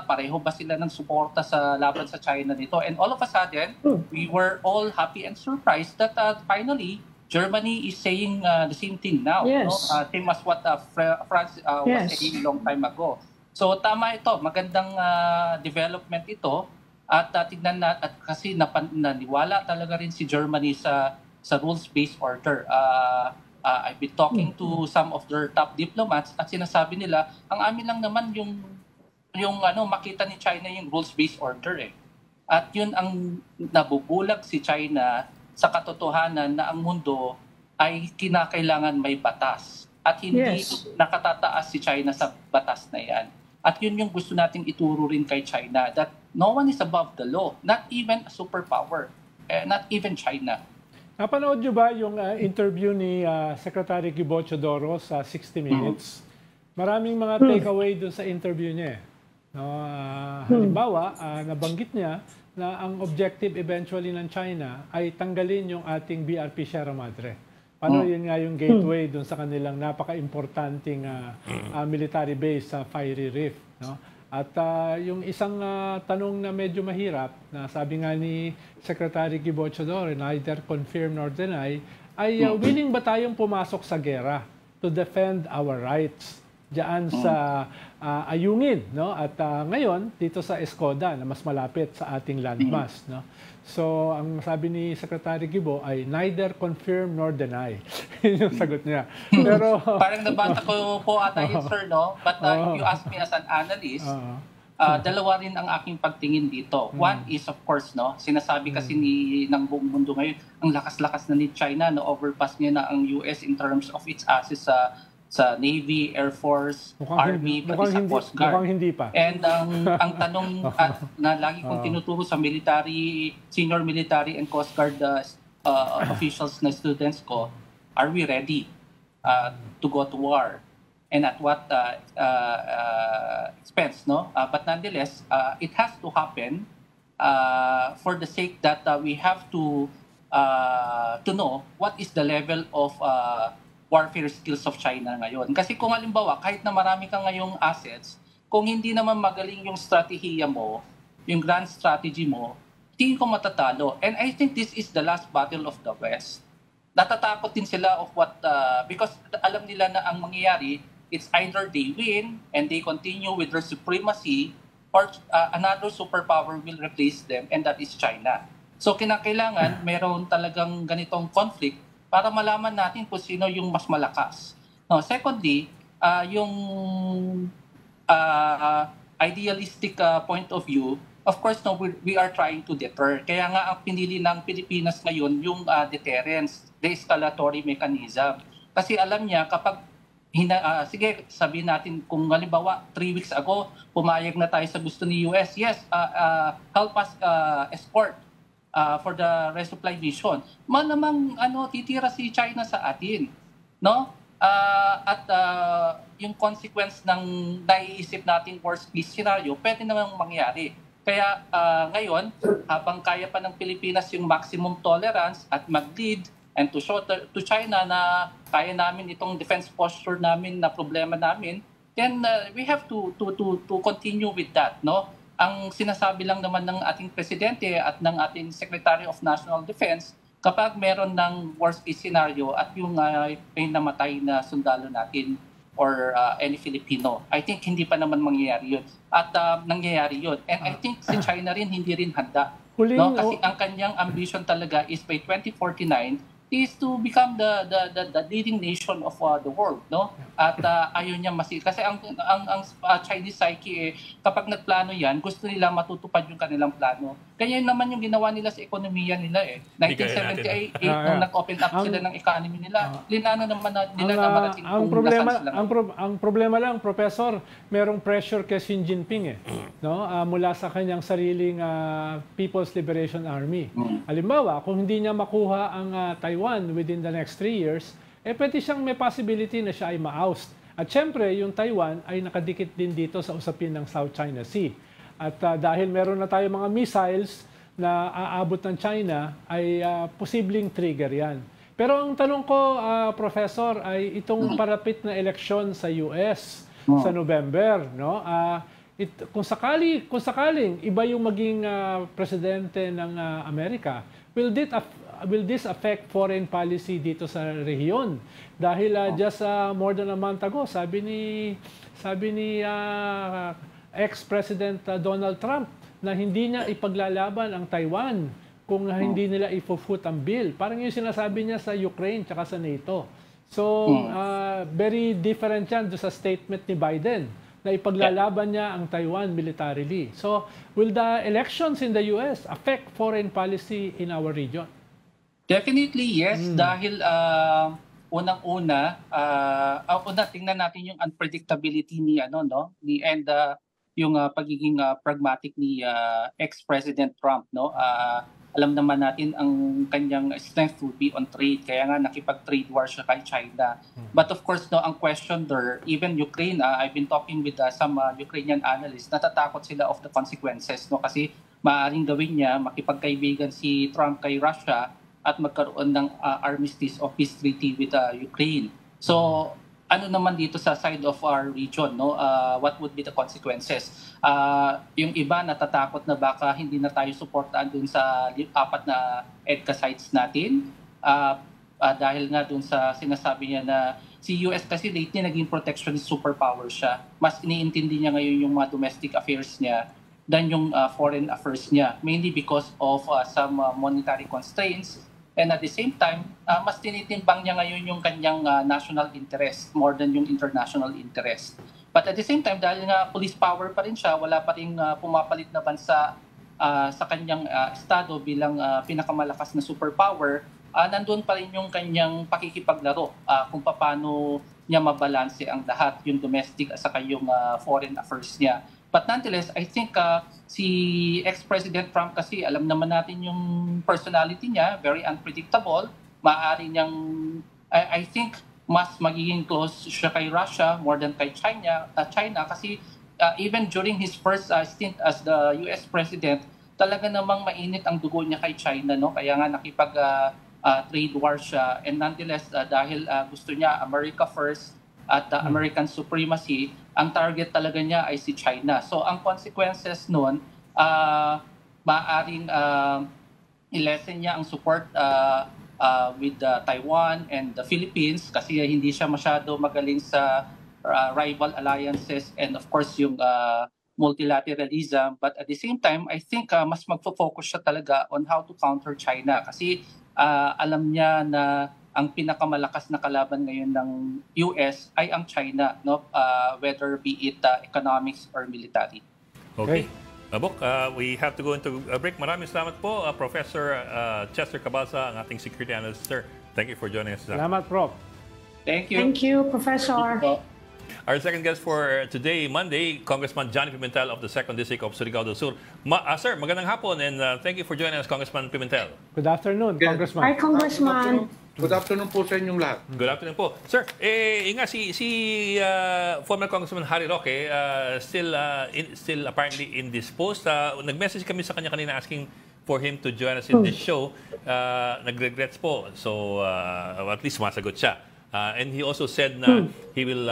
pareho ba sila ng suporta sa laban sa China nito? And all of a sudden, we were all happy and surprised that finally Germany is saying the same thing now. Yes. No? Same as what France was saying a long time ago. So tama ito, magandang development ito at tignan na at kasi naniwala talaga rin si Germany sa rules-based order. I've been talking to some of their top diplomats at sinasabi nila ang amin lang naman yung makita ni China yung rules-based order eh. At yun ang nabubulag si China sa katotohanan na ang mundo ay kinakailangan may batas at hindi nakatataas si China sa batas na yan. At yun yung gusto nating ituro rin kay China, that no one is above the law, not even a superpower, not even China. Napanood nyo ba yung interview ni Secretary Gibo Chodoro sa 60 Minutes? Maraming mga takeaway doon sa interview niya. No, halimbawa, nabanggit niya na ang objective eventually ng China ay tanggalin yung ating BRP Sierra Madre. Paano yun nga yung gateway doon sa kanilang napaka-importanting military base sa Fiery Reef. No? At yung isang tanong na medyo mahirap, na sabi nga ni Secretary Gibo Chodore, neither confirm nor deny, ay willing ba tayong pumasok sa gera to defend our rights diyan sa Ayungin, no? At ngayon dito sa Escoda na mas malapit sa ating landmass, no? So ang sabi ni Secretary Gibo ay neither confirm nor deny. Yun yung sagot niya. Pero parang nabanta ko po ata yun, sir, no? But if you ask me as an analyst, dalawa rin ang aking pagtingin dito. One is, of course, no, sinasabi kasi ng buong mundo ngayon, ang lakas-lakas na ni China, no, overpass niya na ang US in terms of its assets sa Navy, Air Force, Army, pati sa Coast Guard. Mukhang hindi pa. And ang tanong na lagi kong tinuturo sa senior military and Coast Guard officials na students ko, are we ready to go to war? And at what expense, no? But nonetheless, it has to happen for the sake that we have to know what is the level of warfare skills of China ngayon. Kasi kung halimbawa, kahit na marami kang ngayong assets, kung hindi naman magaling yung strategiya mo, yung grand strategy mo, tingin ko matatalo. And I think this is the last battle of the West. Natatakot din sila of what, because alam nila na ang mangyayari, it's either they win and they continue with their supremacy or another superpower will replace them, and that is China. So kinakailangan meron talagang ganitong conflict para malaman natin kung sino yung mas malakas. No, secondly, yung idealistic point of view, of course, no, we are trying to deter. Kaya nga ang pinili ng Pilipinas ngayon yung deterrence, de-escalatory mechanism. Kasi alam niya kapag sige, sabihin natin kung halimbawa 3 weeks ago, pumayag na tayo sa gusto ni US, yes, help us escort for the resupply mission. Malamang titira si China sa atin, no? At yung consequence ng naiisip nating worst case scenario, pwede namang mangyari. Kaya ngayon, habang kaya pa ng Pilipinas yung maximum tolerance at mag-lead and to show to China na kaya namin itong defense posture namin na problema namin, then we have to continue with that, no? Ang sinasabi lang naman ng ating presidente at ng ating Secretary of National Defense, kapag meron ng worst case scenario at yung may namatay na sundalo natin or any Filipino, I think hindi pa naman mangyayari yun. At nangyayari yun. And I think si China rin hindi rin handa. No? Kasi ang kanyang ambition talaga is by 2049 is to become the leading nation of the world, no? At ayaw niya kasi ang Chinese psyche kapag nagplano yan, gusto nila matutupad yung kanilang plano. Kaya naman yung ginawa nila sa ekonomiya nila 1978 nung nag-open up sila ng economy nila, linano naman nila na marating ang problema lang, Professor, merong pressure kay Xi Jinping no? Mula sa kanyang sariling People's Liberation Army. Halimbawa, kung hindi niya makuha ang Taiwan within the next 3 years, pwede siyang may possibility na siya ay ma-oust. At syempre, yung Taiwan ay nakadikit din dito sa usapin ng South China Sea. At dahil meron na tayo mga missiles na aabot ng China, ay posibleng trigger yan. Pero ang tanong ko, Professor, ay itong parapit na eleksyon sa US sa November, no? Kung sakaling iba yung maging presidente ng Amerika, will this affect foreign policy dito sa rehiyon? Dahil just more than a month ago, sabi ni ex-President Donald Trump na hindi niya ipaglalaban ang Taiwan kung hindi nila ipo-foot ang bill. Parang yung sinasabi niya sa Ukraine tsaka sa NATO. So, very different yan sa statement ni Biden na ipaglalaban niya ang Taiwan militarily. So, will the elections in the US affect foreign policy in our region? Definitely yes, dahil unang-una, tingnan natin yung unpredictability ni yung pagiging pragmatic ni ex-President Trump, no? Alam naman natin ang kanyang strength will be on trade, kaya nga nakipag-trade war siya kay China. But of course, no, ang question there, even Ukraine, I've been talking with some Ukrainian analysts, natatakot sila of the consequences, no? Kasi maaaring gawin niya makipagkaibigan si Trump kay Russia at magkaroon ng armistice o peace treaty with Ukraine. So, ano naman dito sa side of our region, no? What would be the consequences? Yung iba natatakot na baka hindi na tayo suportaan dun sa 4 na EDCA sites natin. Dahil nga dun sa sinasabi niya na si US kasi lately naging protectionist superpower siya. Mas iniintindi niya ngayon yung mga domestic affairs niya than yung foreign affairs niya. Mainly because of some monetary constraints. And at the same time, mas tinitimbang niya ngayon yung kanyang national interest more than yung international interest. But at the same time, dahil nga police power pa rin siya, wala pa rin pumapalit na bansa sa kanyang estado bilang pinakamalakas na superpower, nandun pa rin yung kanyang pakikipaglaro kung paano niya mabalanse ang lahat, yung domestic at saka yung foreign affairs niya. But nonetheless, I think si ex-President Trump kasi, alam naman natin yung personality niya, very unpredictable. Maaari niyang, I think, mas magiging close siya kay Russia more than kay China kasi even during his first stint as the US President, talaga namang mainit ang dugo niya kay China, no? Kaya nga nakipag trade war siya. And nonetheless, dahil gusto niya America first at American supremacy, ang target talaga niya ay si China. So ang consequences nun, maaaring i-lessen niya ang support with Taiwan and the Philippines kasi hindi siya masyado magaling sa rival alliances and of course yung multilateralism. But at the same time, I think mas magfo-focus siya talaga on how to counter China kasi alam niya na ang pinakamalakas na kalaban ngayon ng US ay ang China, no? Whether be it economics or military. Okay. Bok, we have to go into a break. Maraming salamat po, Professor Chester Cabalsa, ang ating security analyst. Sir, thank you for joining us. Salamat, Prof. Thank you. Thank you, Professor. Our second guest for today, Monday, Congressman Johnny Pimentel of the 2nd District of Surigao del Sur. Sir, magandang hapon and thank you for joining us, Congressman Pimentel. Good afternoon, Congressman. Hi, Congressman. Good afternoon po sa inyong lahat. Good afternoon po. Sir, si former Congressman Harry Roque still apparently indisposed. Nag-message kami sa kanya kanina asking for him to join us in this show. Nag-regrets po. So at least masagot siya. And he also said na he will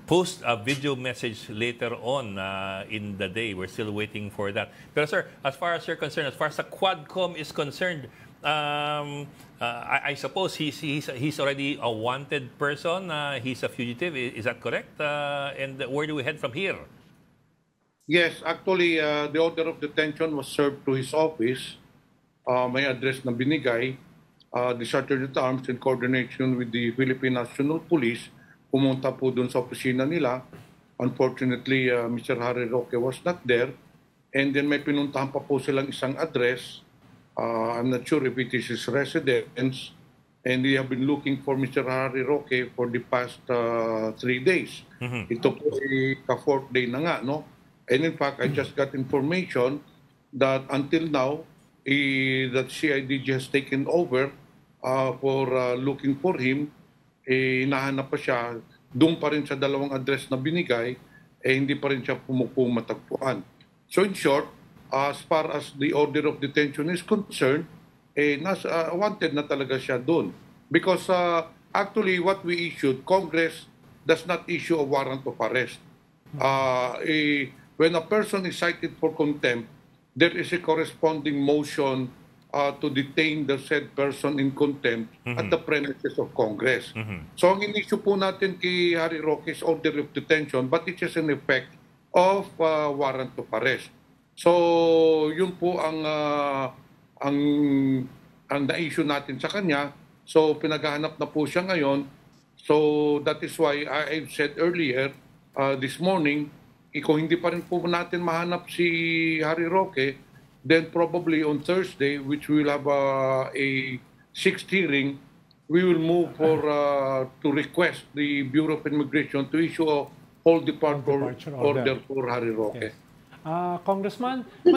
post a video message later on in the day. We're still waiting for that. Pero sir, as far as you're concerned, as far as the Quadcom is concerned, I suppose he's already a wanted person. He's a fugitive. Is that correct? And where do we head from here? Yes, actually, the order of detention was served to his office. May address na binigay. The Sergeant at Arms in coordination with the Philippine National Police pumunta po dun sa opisina nila. Unfortunately, Mr. Harry Roque was not there. And then may pinuntahan pa po silang isang address. I'm not sure if it is his residence. And they have been looking for Mr. Harry Roque for the past 3 days. Ito po ay ka-4th day na nga, no? And in fact, I just got information that until now, that CIDG has taken over for looking for him. Hinahanap pa siya. Doon pa rin sa 2 address na binigay, hindi pa rin siya matagpuan. So in short, as far as the order of detention is concerned, wanted na talaga siya doon. Because actually what we issued, Congress does not issue a warrant of arrest. When a person is cited for contempt, there is a corresponding motion to detain the said person in contempt at the premises of Congress. So ang in-issue po natin kay Harry Roque is order of detention, but it is an effect of warrant of arrest. So, yun po ang na-issue natin sa kanya. So, pinaghahanap na po siya ngayon. So, that is why I said earlier, this morning, kung hindi pa rin po natin mahanap si Harry Roque, then probably on Thursday, which we will have a 6th hearing, we will move to request the Bureau of Immigration to issue a whole departure order for Harry Roque. Yes. Congressman, this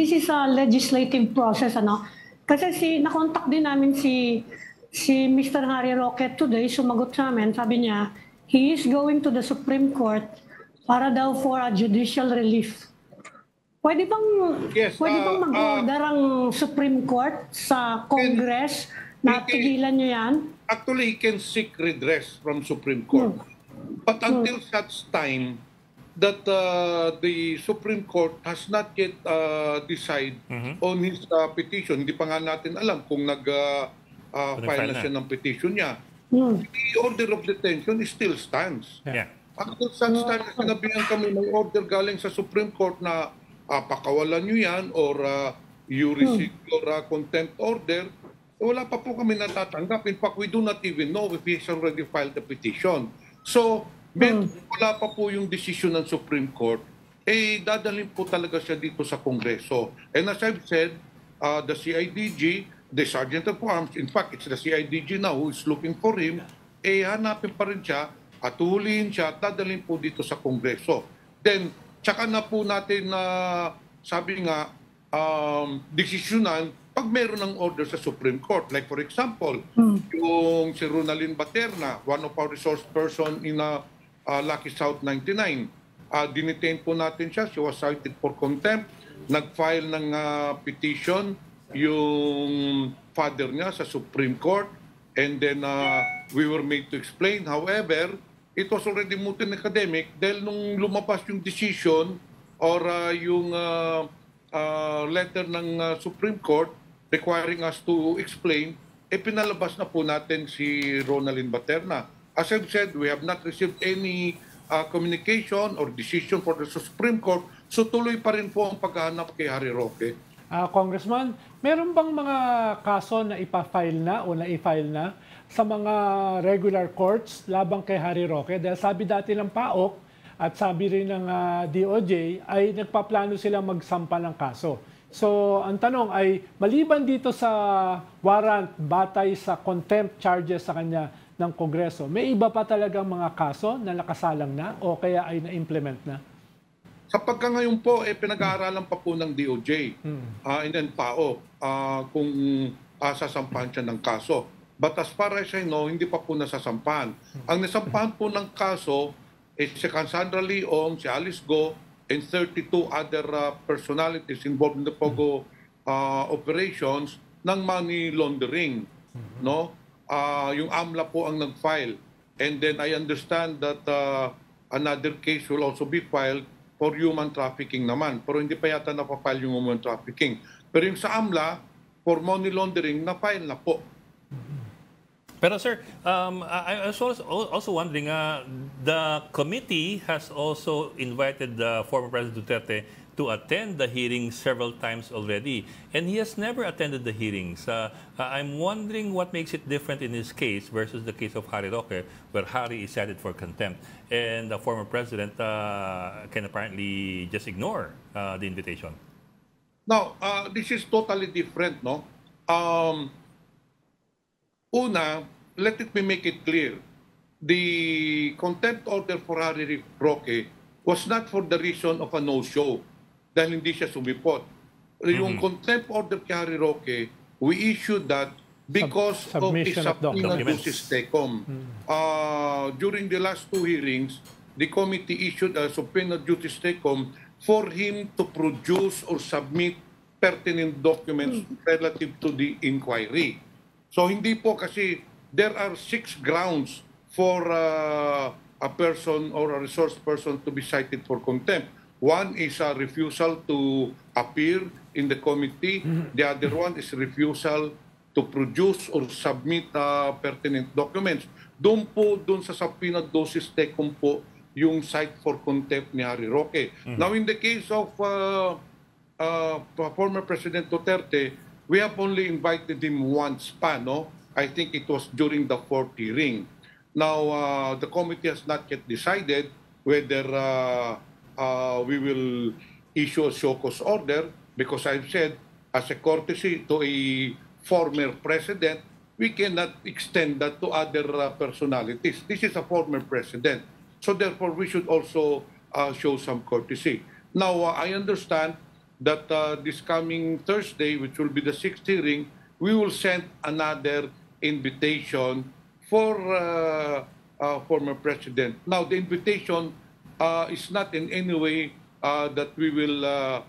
is a legislative process, ano? Kasi na-contact din namin si Mr. Harry Roque today, sumagot sa amin, sabi niya, he is going to the Supreme Court para daw for a judicial relief. Pwede bang mag-order ang Supreme Court sa Congress Natigilan nyo yan? Actually, he can seek redress from Supreme Court. But until such time that the Supreme Court has not yet decided on his petition, hindi pa nga natin alam kung nag-file na siya ng petition niya. The order of detention still stands. Yeah. Until such time na sinabihan kami ng order galing sa Supreme Court na pakawalan nyo yan or you receive your contempt order, wala pa po kami natatanggap. In fact, we do not even know if he has already filed the petition. So, wala pa po yung decision ng Supreme Court, dadalhin po talaga siya dito sa Kongreso. And as I've said, the CIDG, the Sergeant of Arms, in fact, it's the CIDG now who is looking for him, hanapin pa rin siya at hulihin siya at dadalhin po dito sa Kongreso. Then, tsaka na po natin na, sabi nga, desisyonan pag meron ng order sa Supreme Court. Like for example, yung si Ronaldin Baterna, one of our resource person in Lucky South 99, dinitain po natin siya. She was cited for contempt. Nag-file ng petition yung father niya sa Supreme Court. And then we were made to explain. However, it was already moot in academic dahil nung lumabas yung decision or yung letter ng Supreme Court requiring us to explain, pinalabas na po natin si Ronaldin Baterna. As I've said, we have not received any communication or decision for the Supreme Court, so tuloy pa rin po ang paghahanap kay Harry Roque. Congressman, meron bang mga kaso na ipa-file na o na-i-file na sa mga regular courts labang kay Harry Roque? Dahil sabi dati ng PAOK at sabi rin ng DOJ ay nagpaplano silang magsampa ng kaso. So, ang tanong ay, maliban dito sa warrant batay sa contempt charges sa kanya ng Kongreso, may iba pa talagang mga kaso na nakasalang na o kaya ay na-implement na? Sa pagka ngayon po, pinag-aaralan pa po ng DOJ and then PAO kung sasampahan siya ng kaso. But as far as I know, hindi pa po nasasampahan. Ang nasampahan po ng kaso is si Cassandra Leong, si Alice Go, and 32 other personalities involved in the Pogo operations ng money laundering. No? Yung AMLA po ang nag-file. And then I understand that another case will also be filed for human trafficking naman. Pero hindi pa yata napafile yung human trafficking. Pero yung sa AMLA, for money laundering, na-file na po. Pero sir, I was also wondering, the committee has also invited the former President Duterte to attend the hearings several times already, and he has never attended the hearings. I'm wondering what makes it different in this case versus the case of Harry Roque, where Harry is cited for contempt, and the former President can apparently just ignore the invitation. Now, this is totally different, no? Una, let me make it clear. The contempt order for Harry Roque was not for the reason of a no-show dahil hindi siya sumipot. Yung contempt order kay Harry Roque, we issued that because of his subpoena ducis tecum. During the last two hearings, the committee issued a subpoena ducis tecum for him to produce or submit pertinent documents relative to the inquiry. So hindi po kasi there are 6 grounds for a person or a resource person to be cited for contempt. One is a refusal to appear in the committee. The other one is refusal to produce or submit pertinent documents. Doon sa subpoena ducis tecum po yung cite for contempt ni Harry Roque. Now in the case of former President Duterte, we have only invited him once pa, no? I think it was during the 4th hearing. Now, the committee has not yet decided whether we will issue a show cause order because I've said, as a courtesy to a former president, we cannot extend that to other personalities. This is a former president. So therefore, we should also show some courtesy. Now, I understand that this coming Thursday, which will be the 6th hearing, we will send another invitation for former president. Now, the invitation is not in any way that we will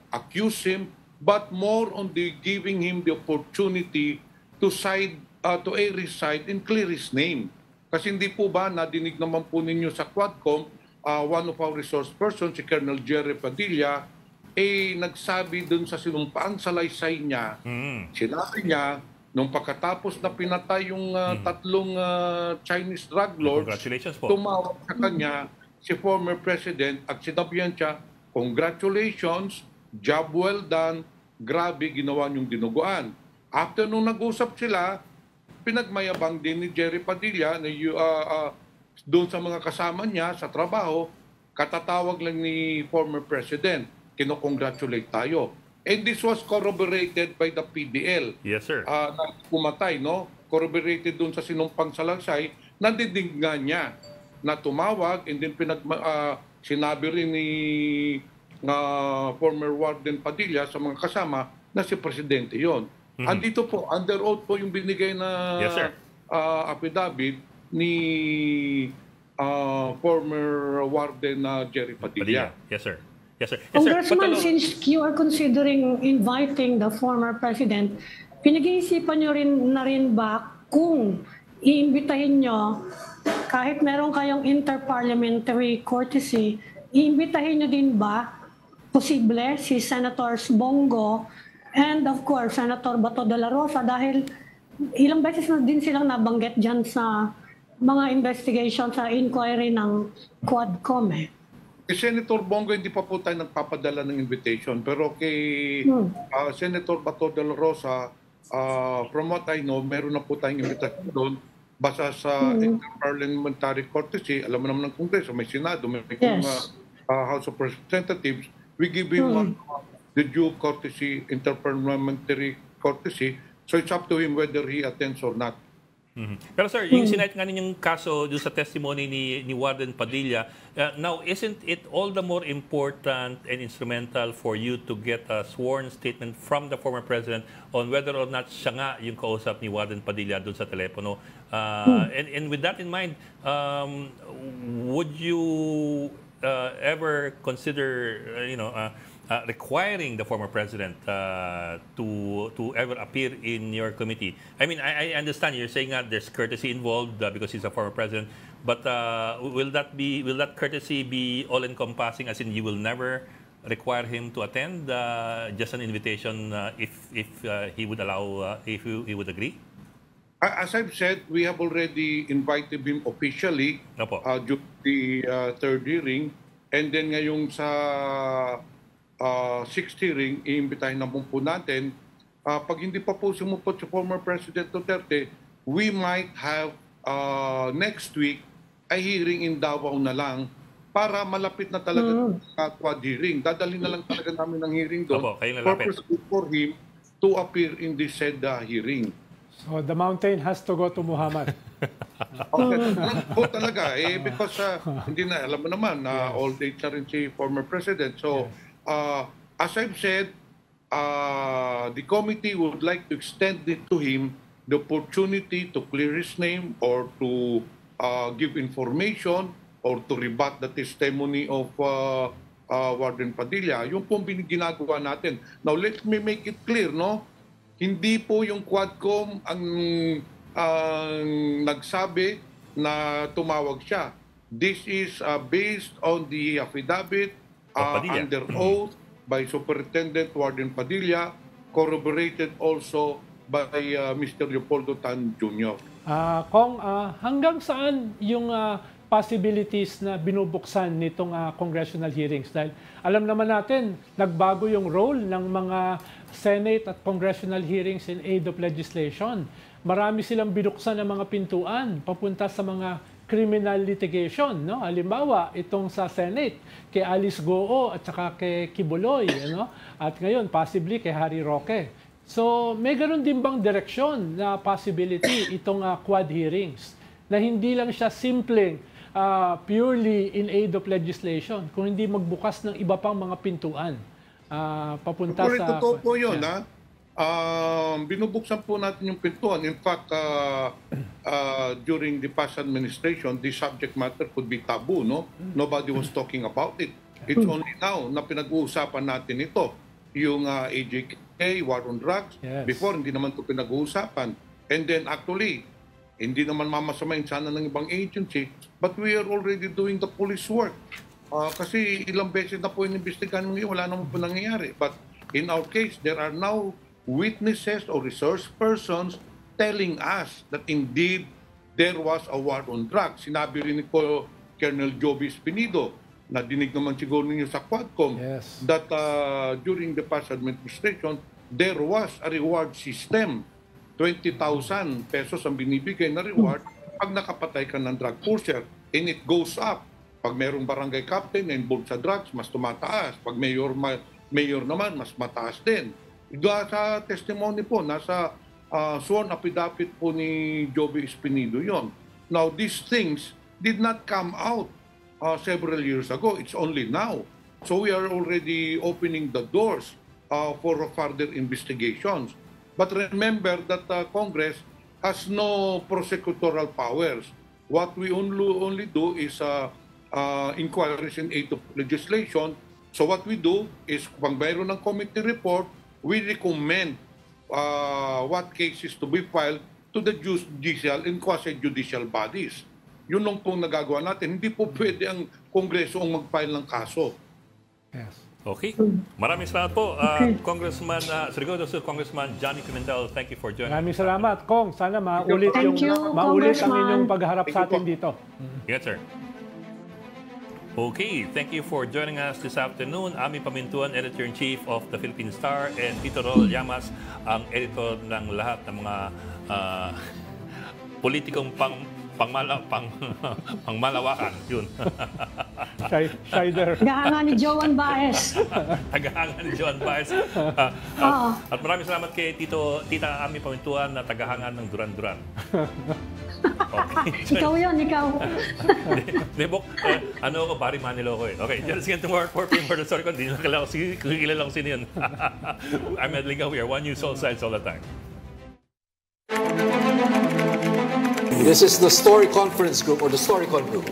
accuse him, but more on the giving him the opportunity to cite to air his side and clear his name. Kasi hindi po ba nadinig naman po ninyo sa Quadcom, one of our resource persons, si Colonel Jerry Padilla, nagsabi dun sa sinumpaang salaysay niya, sinabi niya, nung pagkatapos na pinatay yung tatlong Chinese drug lords, Congratulations po. tumawag sa kanya si former president at sinabihan siya, congratulations, job well done, grabe ginawa niyong dinuguan. After nung nag-usap sila, pinagmayabang din ni Jerry Padilla na doon sa mga kasama niya sa trabaho, katatawag lang ni former president, kinokongratulate tayo. And this was corroborated by the PDL. Yes, sir. Na pumatay, no? Corroborated doon sa sinumpang salaysay, nadidig nga niya na tumawag and then sinabi rin ni former Warden Padilla sa mga kasama na si Presidente yon. Andito po, under oath po yung binigay na Yes, sir. affidavit ni former Warden Jerry Padilla. Yes, sir. Yes, sir. Yes, sir. Congressman, since you are considering inviting the former president, pinag-iisipan nyo na rin ba kung iimbitahin nyo, kahit meron kayong interparliamentary courtesy, iimbitahin nyo din ba posible si Senators Bongo and of course Senator Bato de la Rosa dahil ilang beses na din silang nabanggit dyan sa mga investigation sa inquiry ng Quadcom Senator Bongo, hindi pa po tayo nagpapadala ng invitation. Pero kay Senator Bato de la Rosa, from what I know, meron na po tayong invitation doon. Basta sa interparliamentary courtesy, alam mo naman ng Kongreso, may Senado, may House of Representatives, we give him the due courtesy, interparliamentary courtesy. So it's up to him whether he attends or not. Pero sir, yung sinite nga ninyong kaso doon sa testimony ni Warden Padilla, now isn't it all the more important and instrumental for you to get a sworn statement from the former president on whether or not siya nga yung kausap ni Warden Padilla doon sa telepono? And with that in mind, would you ever consider, requiring the former president to ever appear in your committee? I mean, I understand you're saying that there's courtesy involved because he's a former president, but will that courtesy be all-encompassing, as in you will never require him to attend, just an invitation if he would allow, if he would agree? As I've said, we have already invited him officially during the third hearing, and then ngayong sa sixth hearing, iimbitahin na po natin. Pag hindi pa po sumupot si former President Duterte, we might have next week ay hearing in Davao na lang para malapit na talaga quad hearing. Dadalhin na lang talaga namin ng hearing doon. Purposely for him to appear in this said hearing. So the mountain has to go to Muhammad. Okay, talaga. Because hindi na, alam mo naman, old age na rin si former President. So, as I've said, the committee would like to extend it to him the opportunity to clear his name or to give information or to rebut the testimony of Warden Padilla. Yung pong ginagawa natin. Now, let me make it clear, no? Hindi po yung Quadcom ang nagsabi na tumawag siya. This is based on the affidavit under oath by Superintendent Warden Padilla, corroborated also by Mr. Leopoldo Tan Jr. Kung hanggang saan yung possibilities na binubuksan nitong congressional hearings? Dahil alam naman natin, nagbago yung role ng mga Senate at congressional hearings in aid of legislation. Marami silang binuksan ng mga pintuan papunta sa mga criminal litigation, no? Halimbawa, itong sa Senate, kay Alice Goo at saka kay Kibuloy, no? At ngayon, possibly kay Harry Roque. So, may ganun din bang direksyon na possibility itong quad hearings na hindi lang siya simpleng purely in aid of legislation, kung hindi magbukas ng iba pang mga pintuan papunta sa... Totoo po yun, binubuksan po natin yung pintuan. In fact, during the past administration, the subject matter could be taboo, no? Nobody was talking about it. It's only now na pinag-uusapan natin ito. Yung AJK, war on drugs. Yes. Before, hindi naman ito pinag-uusapan. And then actually, hindi naman mamasamain sana ng ibang agency, but we are already doing the police work. Kasi ilang beses na po inimbestigahan ngayon, wala naman po nangyayari. But in our case, there are now witnesses or resource persons telling us that indeed there was a war on drugs. Sinabi rin po Colonel Joby Espinido, na dinig naman siguro ninyo sa Quadcom, that during the past administration, there was a reward system. 20,000 pesos ang binibigay na reward pag nakapatay ka ng drug pusher. And it goes up. Pag mayroong barangay captain na involved sa drugs, mas tumataas. Pag mayor naman, mas mataas din. Sa testimony po, nasa sworn affidavit po ni Joby Espinido yon. Now, these things did not come out several years ago. It's only now. So we are already opening the doors for further investigations. But remember that Congress has no prosecutorial powers. What we only do is inquiries in aid of legislation. So what we do is, kung mayroon ng committee report, we recommend what cases to be filed to the judicial and quasi-judicial bodies. Yun lang pong nagagawa natin. Hindi po pwede ang Kongreso ang mag-file ng kaso. Yes. Okay. Maraming salamat po, Congressman, Surigao del Sur Congressman Johnny Pimentel. Thank you for joining. Maraming salamat, Kong. Sana maulit Thank you, maulit ang Congressman. inyong pagharap sa atin dito. Yes, sir. Okay, thank you for joining us this afternoon. Ami Pamintuan, Editor-in-Chief of the Philippine Star, and Tito Rol Llamas, ang editor ng lahat ng mga politikong pangmalawakan. Yun. Scheider. Tagahanga ni Joan Baez. Tagahanga ni Joan Baez. At maraming salamat kay Tita Ami Pamintuan na tagahanga ng Duran-Duran. Okay. Ikaw yun, ikaw. Debok, ano ako, Barry Manilo ko eh. Okay, just again tomorrow at 4 p.m. for the story ko. Hindi na kilala ko sino yun. I'm Ed Lingaw. We are One News, all sides, all the time. This is the Story Conference Group or the StoryCon Group.